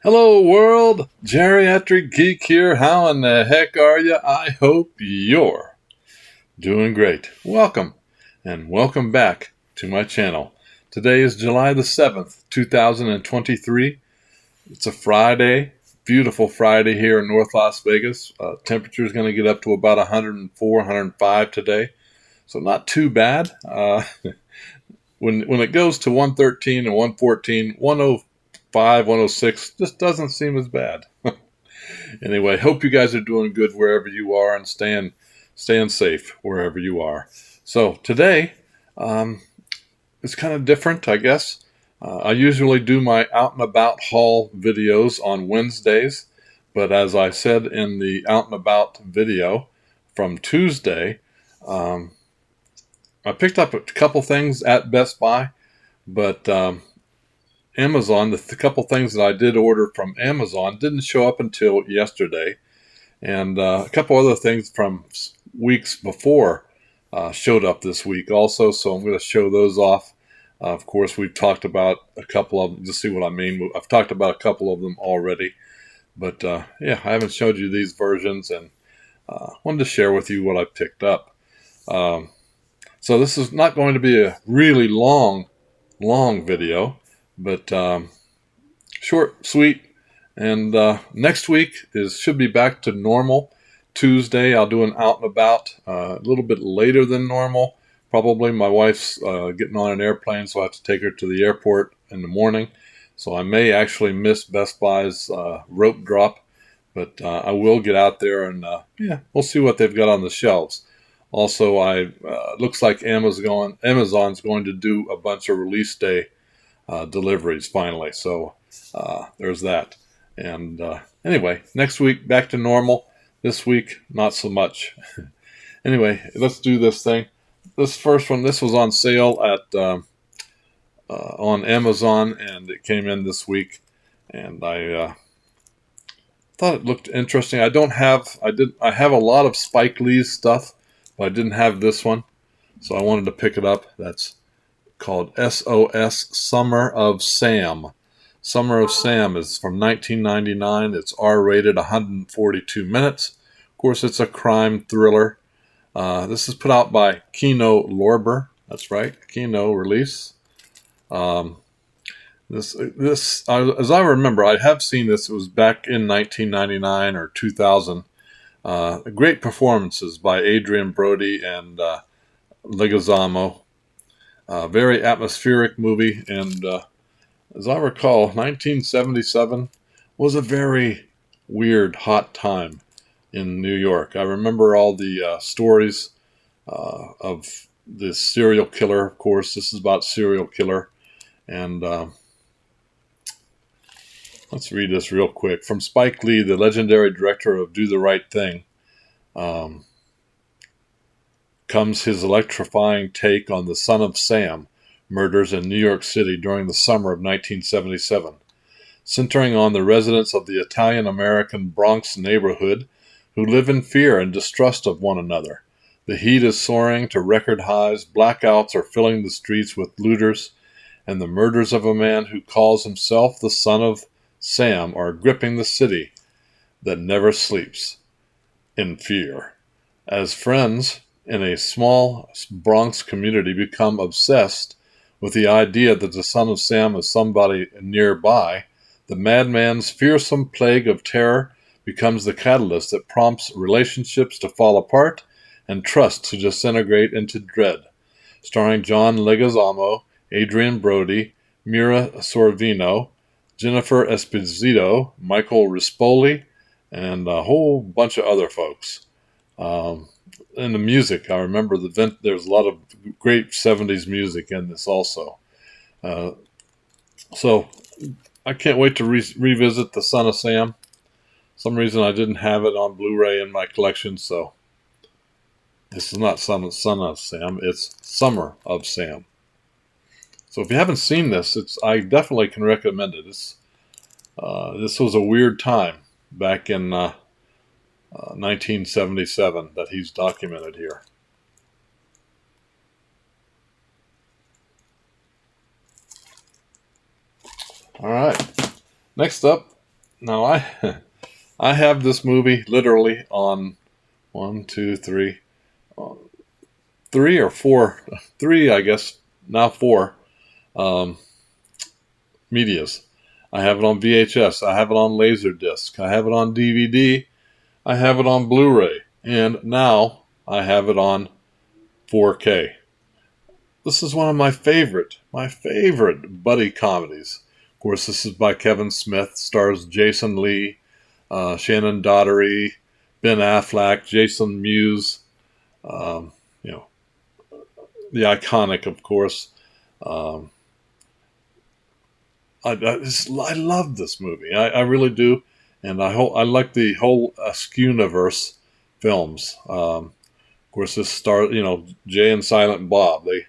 Hello world, Geriatric Geek here. How in the heck are you? I hope you're doing great. Welcome and welcome back to my channel. Today is July the 7th, 2023. It's a Friday, beautiful Friday here in North Las Vegas. Temperature is going to get up to about 104, 105 today. So not too bad. When it goes to 113 and 114, 105, 106 just doesn't seem as bad. Anyway, hope you guys are doing good wherever you are and staying safe wherever you are. So today, it's kind of different, I guess. I usually do my out and about haul videos on Wednesdays, but as I said in the out and about video from Tuesday, I picked up a couple things at Best Buy, but Amazon, the couple things that I did order from Amazon didn't show up until yesterday. And a couple other things from weeks before showed up this week also, so I'm going to show those off. Of course, we've talked about a couple of them. Just see what I mean. I've talked about a couple of them already. But yeah, I haven't showed you these versions, and wanted to share with you what I picked up. So this is not going to be a really long video, but short, sweet. And next week should be back to normal. Tuesday, I'll do an out and about a little bit later than normal. Probably my wife's getting on an airplane, so I have to take her to the airport in the morning. So I may actually miss Best Buy's rope drop, but I will get out there and yeah, we'll see what they've got on the shelves. Also, looks like Amazon's going to do a bunch of release day deliveries finally. So there's that. And anyway, next week back to normal. This week, not so much. Anyway, let's do this thing. This first one, this was on sale at on Amazon, and it came in this week. And I thought it looked interesting. I have a lot of Spike Lee's stuff, but I didn't have this one, so I wanted to pick it up. That's called SOS Summer of Sam. Summer of Sam is from 1999. It's R-rated, 142 minutes. Of course, it's a crime thriller. This is put out by Kino Lorber. That's right, Kino Release. As I remember, I have seen this. It was back in 1999 or 2000. Great performances by Adrian Brody and Leguizamo. Very atmospheric movie, and as I recall, 1977 was a very weird, hot time in New York. I remember all the stories of this serial killer. Of course, this is about serial killer. And let's read this real quick. From Spike Lee, the legendary director of Do the Right Thing, comes his electrifying take on the Son of Sam murders in New York City during the summer of 1977. Centering on the residents of the Italian-American Bronx neighborhood who live in fear and distrust of one another. The heat is soaring to record highs, blackouts are filling the streets with looters, and the murders of a man who calls himself the Son of Sam are gripping the city that never sleeps in fear. As friends in a small Bronx community become obsessed with the idea that the Son of Sam is somebody nearby, the madman's fearsome plague of terror becomes the catalyst that prompts relationships to fall apart and trust to disintegrate into dread. Starring John Leguizamo, Adrian Brody, Mira Sorvino, Jennifer Esposito, Michael Rispoli, and a whole bunch of other folks. And the music, I remember there's a lot of great 70s music in this also. So I can't wait to revisit the Son of Sam. Some reason I didn't have it on Blu-ray in my collection, so this is not Son of Sam, it's Summer of Sam. So if you haven't seen this, I definitely can recommend it. This was a weird time back in 1977 that he's documented here. All right. Next up, Now I have this movie literally on one, two, three, three or four, three, I guess, now four um, medias. I have it on VHS. I have it on Laserdisc. I have it on DVD. I have it on Blu-ray. And now I have it on 4K. This is one of my favorite buddy comedies. Of course, this is by Kevin Smith, stars Jason Lee, Shannon Daugherty, Ben Affleck, Jason Mewes, you know, the iconic, of course. Um, I love this movie. I really do, and I like the whole Skewniverse films. Of course, this star, Jay and Silent Bob. They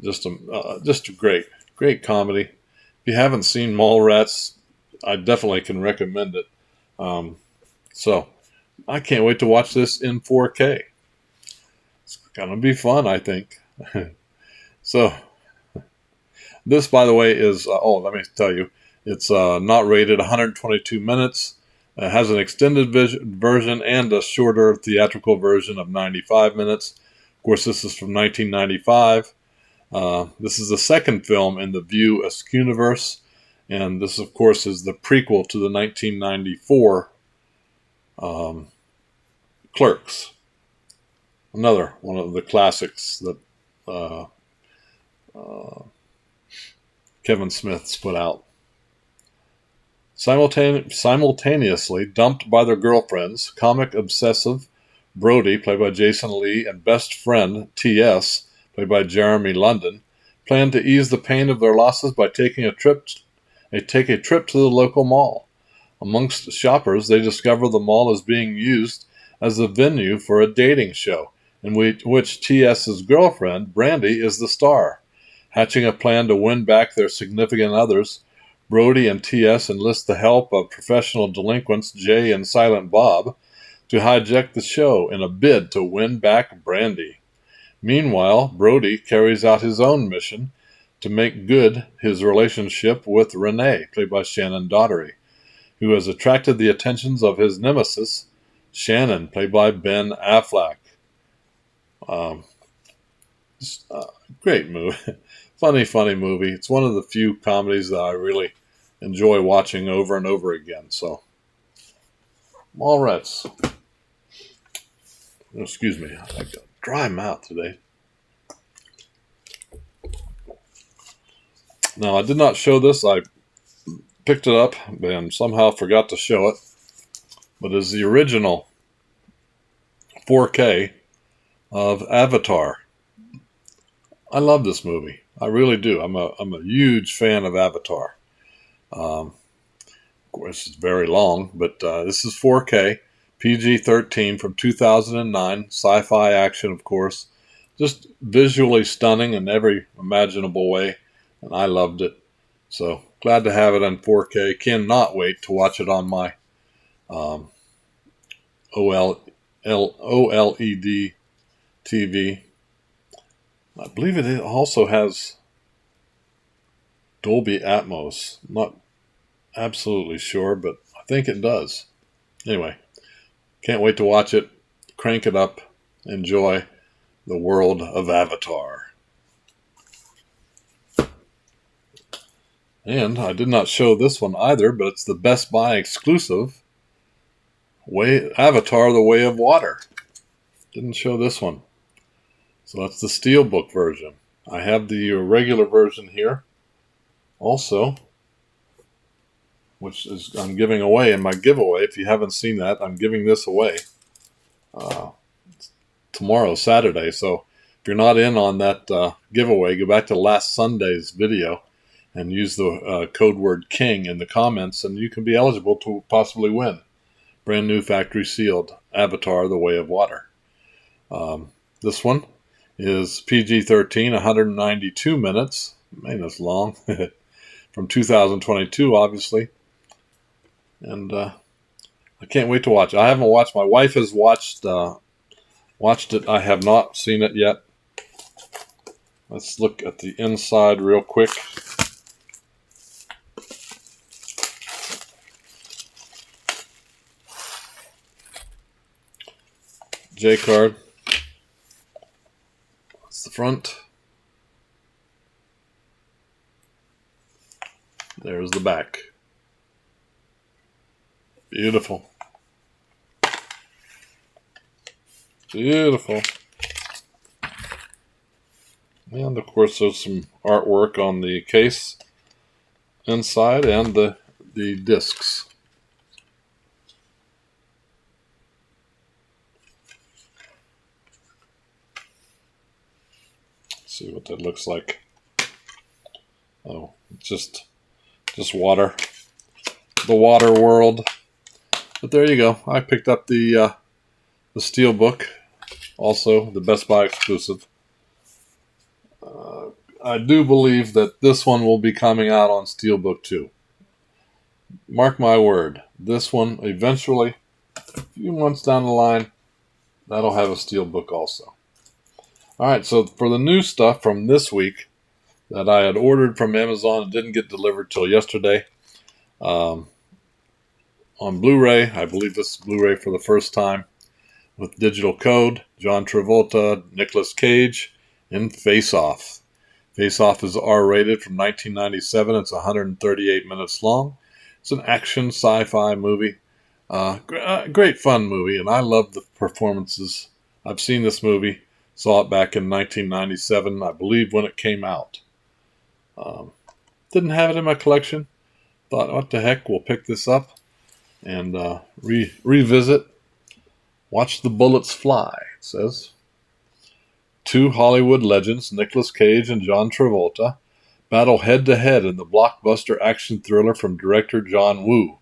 just a great comedy. If you haven't seen Mallrats, I definitely can recommend it. So I can't wait to watch this in 4K. It's gonna be fun, I think. So this, by the way, is let me tell you, it's not rated 122 minutes. It has an extended version and a shorter theatrical version of 95 minutes. Of course, this is from 1995. This is the second film in the View Askewniverse, and this, of course, is the prequel to the 1994 Clerks, another one of the classics that Kevin Smith's put out. Simultaneously dumped by their girlfriends, comic obsessive Brody, played by Jason Lee, and best friend T.S., played by Jeremy London, plan to ease the pain of their losses by taking a trip to the local mall. Amongst shoppers, they discover the mall is being used as a venue for a dating show, in which T.S.'s girlfriend, Brandy, is the star. Hatching a plan to win back their significant others, Brody and T.S. enlist the help of professional delinquents Jay and Silent Bob to hijack the show in a bid to win back Brandy. Meanwhile, Brody carries out his own mission to make good his relationship with Renee, played by Shannon Daugherty, who has attracted the attentions of his nemesis, Shannon, played by Ben Affleck. Great movie. Funny movie. It's one of the few comedies that I really enjoy watching over and over again. So, Mallrats. Excuse me. I got a dry mouth today. Now, I did not show this. I picked it up and somehow forgot to show it. But it's the original 4K of Avatar. I love this movie. I really do. I'm a huge fan of Avatar. Of course, it's very long, but this is 4K, PG-13 from 2009, sci-fi action, of course. Just visually stunning in every imaginable way, and I loved it. So glad to have it on 4K. Cannot wait to watch it on my OLED TV. I believe it also has Dolby Atmos. I'm not absolutely sure, but I think it does. Anyway, can't wait to watch it. Crank it up. Enjoy the world of Avatar. And I did not show this one either, but it's the Best Buy exclusive, Avatar: The Way of Water. Didn't show this one. So that's the Steelbook version. I have the regular version here also, which is I'm giving away in my giveaway. If you haven't seen that, I'm giving this away tomorrow, Saturday. So if you're not in on that giveaway, go back to last Sunday's video and use the code word KING in the comments, and you can be eligible to possibly win. Brand new factory sealed Avatar: The Way of Water. This one is PG-13, 192 minutes. Man, that's long. From 2022, obviously. And I can't wait to watch it. I haven't watched. My wife has watched it. I have not seen it yet. Let's look at the inside real quick. J card. That's the front. There's the back. Beautiful. Beautiful. And of course there's some artwork on the case inside and the discs. Let's see what that looks like. Oh, just water. The water world. But there you go. I picked up the Steelbook, also the Best Buy exclusive. I do believe that this one will be coming out on Steelbook too. Mark my word, this one eventually, a few months down the line, that'll have a Steelbook also. Alright, so for the new stuff from this week that I had ordered from Amazon and didn't get delivered till yesterday, on Blu-ray, I believe this is Blu-ray for the first time, with digital code, John Travolta, Nicolas Cage, in Face Off. Face Off is R-rated from 1997. It's 138 minutes long. It's an action sci-fi movie. Great fun movie, and I love the performances. I've seen this movie, saw it back in 1997, I believe, when it came out. Didn't have it in my collection. Thought, what the heck, we'll pick this up and revisit. Watch the bullets fly, it says. Two Hollywood legends, Nicolas Cage and John Travolta, battle head-to-head in the blockbuster action thriller from director John Woo.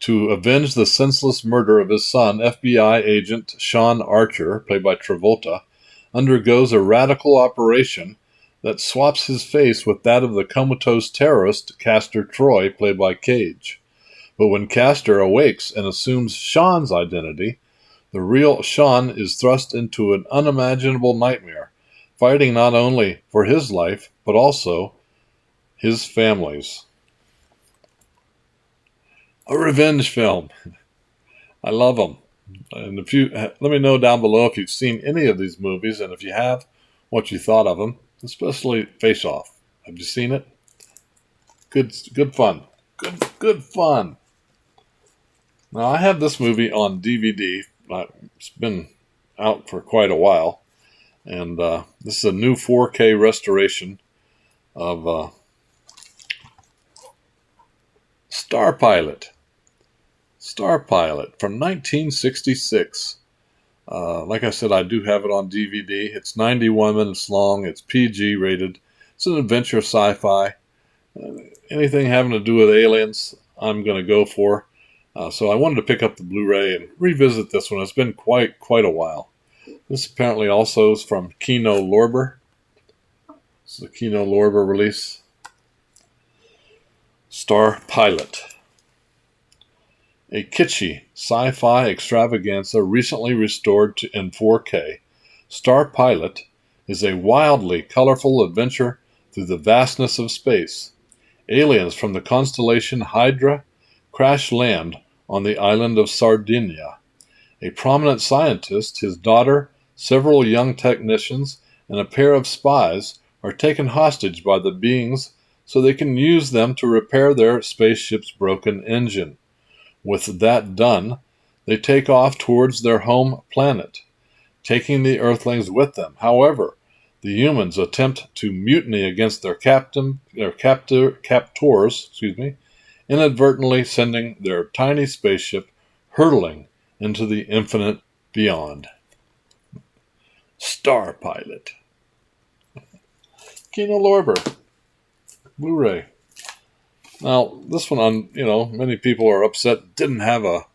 To avenge the senseless murder of his son, FBI agent Sean Archer, played by Travolta, undergoes a radical operation that swaps his face with that of the comatose terrorist Castor Troy, played by Cage. But when Castor awakes and assumes Sean's identity, the real Sean is thrust into an unimaginable nightmare, fighting not only for his life, but also his family's. A revenge film. I love them. And if you let me know down below if you've seen any of these movies, and if you have, what you thought of them, especially Face Off. Have you seen it? Good fun. Good fun. Now I have this movie on DVD. It's been out for quite a while, and this is a new 4K restoration of Star Pilot from 1966. Like I said, I do have it on DVD. It's 91 minutes long. It's PG rated. It's an adventure sci-fi. Anything having to do with aliens, I'm going to go for. So I wanted to pick up the Blu-ray and revisit this one. It's been quite a while. This apparently also is from Kino Lorber. This is a Kino Lorber release. Star Pilot. A kitschy sci-fi extravaganza recently restored in 4K, Star Pilot is a wildly colorful adventure through the vastness of space. Aliens from the constellation Hydra crash land on the island of Sardinia. A prominent scientist, his daughter, several young technicians, and a pair of spies are taken hostage by the beings so they can use them to repair their spaceship's broken engine. With that done, they take off towards their home planet, taking the Earthlings with them. However, the humans attempt to mutiny against their captors, inadvertently sending their tiny spaceship hurtling into the infinite beyond. Star Pilot. Kino Lorber. Blu-ray. Now, this one, many people are upset it didn't have a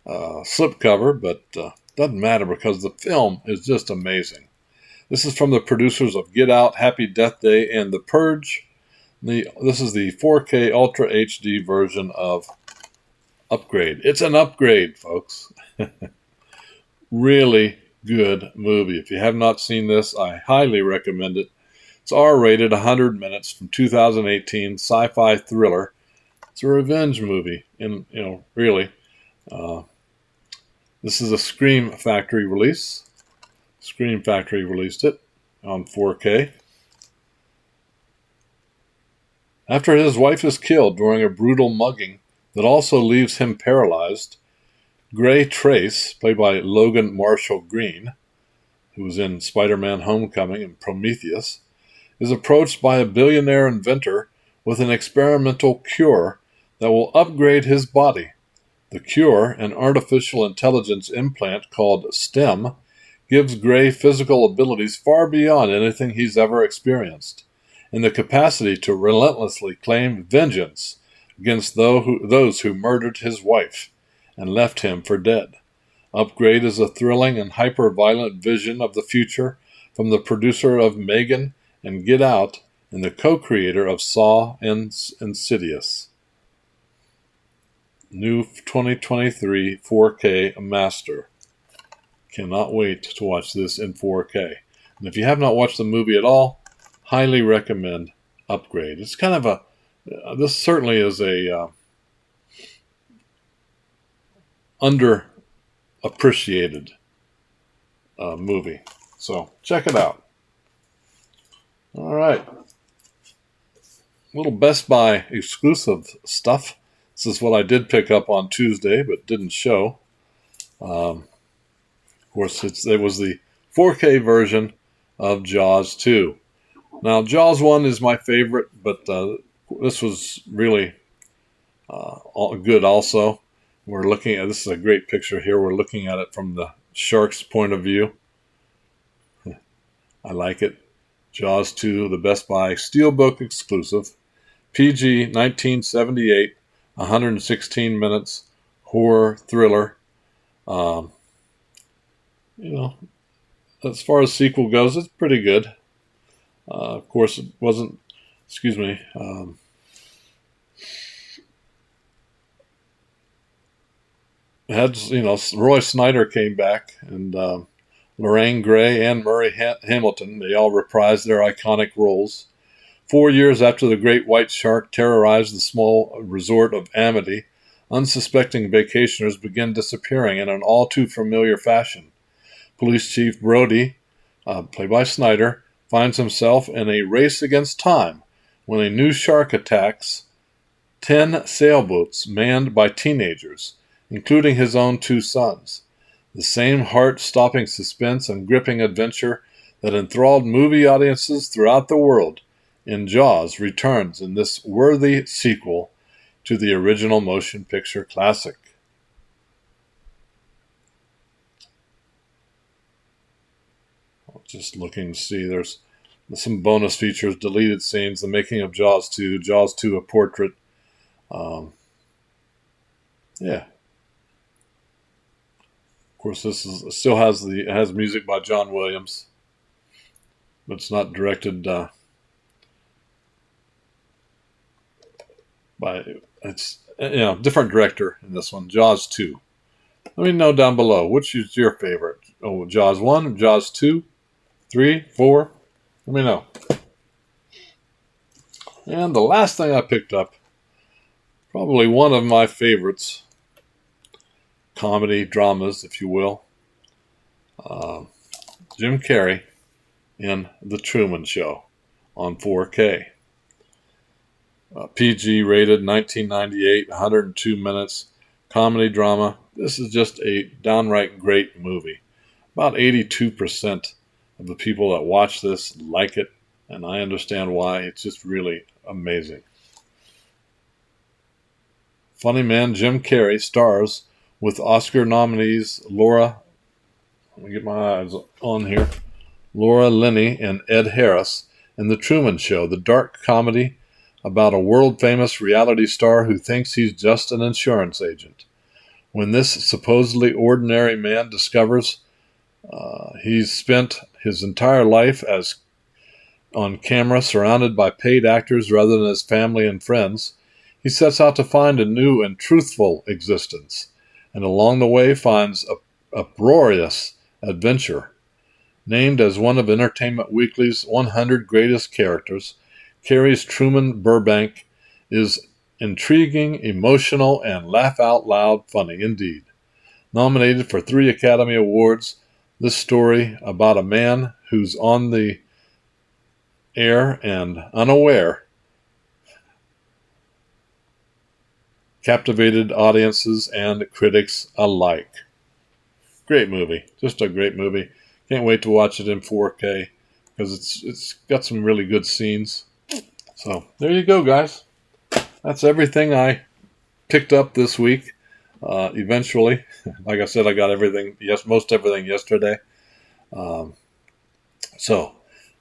slipcover, but doesn't matter because the film is just amazing. This is from the producers of Get Out, Happy Death Day, and The Purge. This is the 4K Ultra HD version of Upgrade. It's an upgrade, folks. Really good movie. If you have not seen this, I highly recommend it. It's R-rated, 100 minutes, from 2018, sci-fi thriller. It's a revenge movie, and really, This is a Scream Factory release. Scream Factory released it on 4K. After his wife is killed during a brutal mugging that also leaves him paralyzed, Gray Trace, played by Logan Marshall Green, who was in Spider-Man Homecoming and Prometheus, is approached by a billionaire inventor with an experimental cure that will upgrade his body. The cure, an artificial intelligence implant called STEM, gives Gray physical abilities far beyond anything he's ever experienced, and the capacity to relentlessly claim vengeance against those who murdered his wife and left him for dead. Upgrade is a thrilling and hyper-violent vision of the future from the producer of Megan and Get Out and the co-creator of Saw and Insidious. New 2023 4K Master. Cannot wait to watch this in 4K. And if you have not watched the movie at all, highly recommend Upgrade. It's kind of this certainly is a underappreciated movie. So check it out. All right. Little Best Buy exclusive stuff. This is what I did pick up on Tuesday, but didn't show. Of course, it was the 4K version of Jaws 2. Now, Jaws 1 is my favorite, but this was really good also. We're looking at, this is a great picture here. We're looking at it from the shark's point of view. I like it. Jaws 2, the Best Buy Steelbook exclusive. PG 1978, 116 minutes, horror thriller. As far as sequel goes, it's pretty good. Of course, it wasn't, it had, Roy Snyder came back, and Lorraine Gray and Murray Hamilton, they all reprised their iconic roles. 4 years after the great white shark terrorized the small resort of Amity, unsuspecting vacationers begin disappearing in an all-too-familiar fashion. Police Chief Brody, played by Snyder, finds himself in a race against time when a new shark attacks 10 sailboats manned by teenagers, including his own 2 sons. The same heart-stopping suspense and gripping adventure that enthralled movie audiences throughout the world in Jaws returns in this worthy sequel to the original motion picture classic. Just looking to see, there's some bonus features, deleted scenes, the making of Jaws 2, Jaws 2 a portrait. Yeah. Of course, this still has music by John Williams, but it's not directed different director in this one. Jaws 2. Let me know down below, which is your favorite? Oh, Jaws 1, Jaws 2, 3, 4. Let me know. And the last thing I picked up, probably one of my favorites, comedy dramas, if you will. Jim Carrey in The Truman Show on 4K. PG rated, 1998, 102 minutes, comedy drama. This is just a downright great movie. About 82% of the people that watch this like it, and I understand why. It's just really amazing. Funny man Jim Carrey stars with Oscar nominees Laura Linney and Ed Harris in The Truman Show, the dark comedy about a world-famous reality star who thinks he's just an insurance agent. When this supposedly ordinary man discovers he's spent his entire life as on camera surrounded by paid actors rather than his family and friends, he sets out to find a new and truthful existence, and along the way finds a uproarious adventure. Named as one of Entertainment Weekly's 100 Greatest Characters, Carrey's Truman Burbank is intriguing, emotional, and laugh-out-loud funny indeed. nominated for 3 Academy Awards. This story about a man who's on the air and unaware captivated audiences and critics alike. Great movie. Just a great movie. Can't wait to watch it in 4K because it's got some really good scenes. So there you go, guys. That's everything I picked up this week. Eventually, like I said, I got everything. Yes, most everything yesterday. So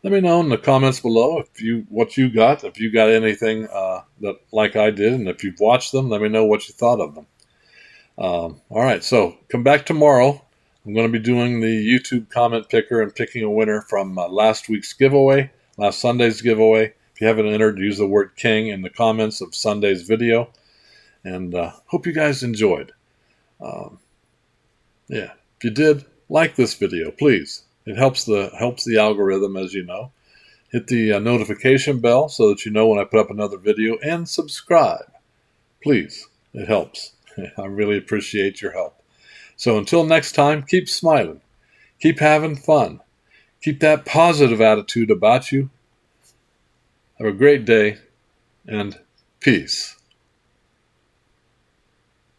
let me know in the comments below what you got. If you got anything that like I did, and if you've watched them, let me know what you thought of them. All right, so come back tomorrow. I'm going to be doing the YouTube comment picker and picking a winner from last Sunday's giveaway. If you haven't entered, use the word King in the comments of Sunday's video. And hope you guys enjoyed. Yeah, if you did, like this video, please. It helps the algorithm, as you know. Hit the notification bell so that you know when I put up another video, and subscribe. Please, it helps. I really appreciate your help. So until next time, keep smiling, keep having fun, keep that positive attitude about you. Have a great day, and peace.